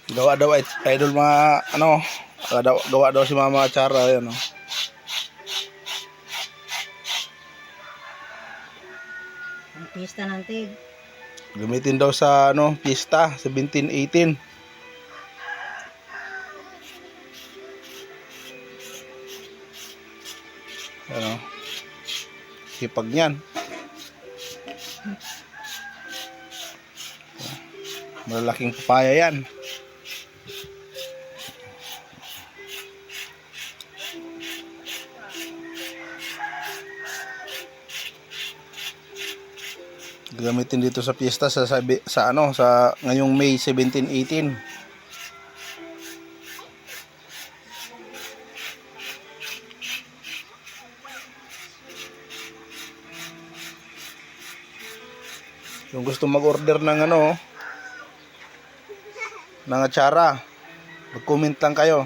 Gawa daw idol mga ano, gawa daw si Mama Chara, yan oh. Ang pista ng tig. Gamitin daw sa ano, pista 17-18. Ano? Hipag niyan. Malalaking papaya yan. Gamitin dito sa piyesta sa ano sa ngayong May 17-18. Yung gusto mag-order ng ano ng atsara, mag-comment lang kayo.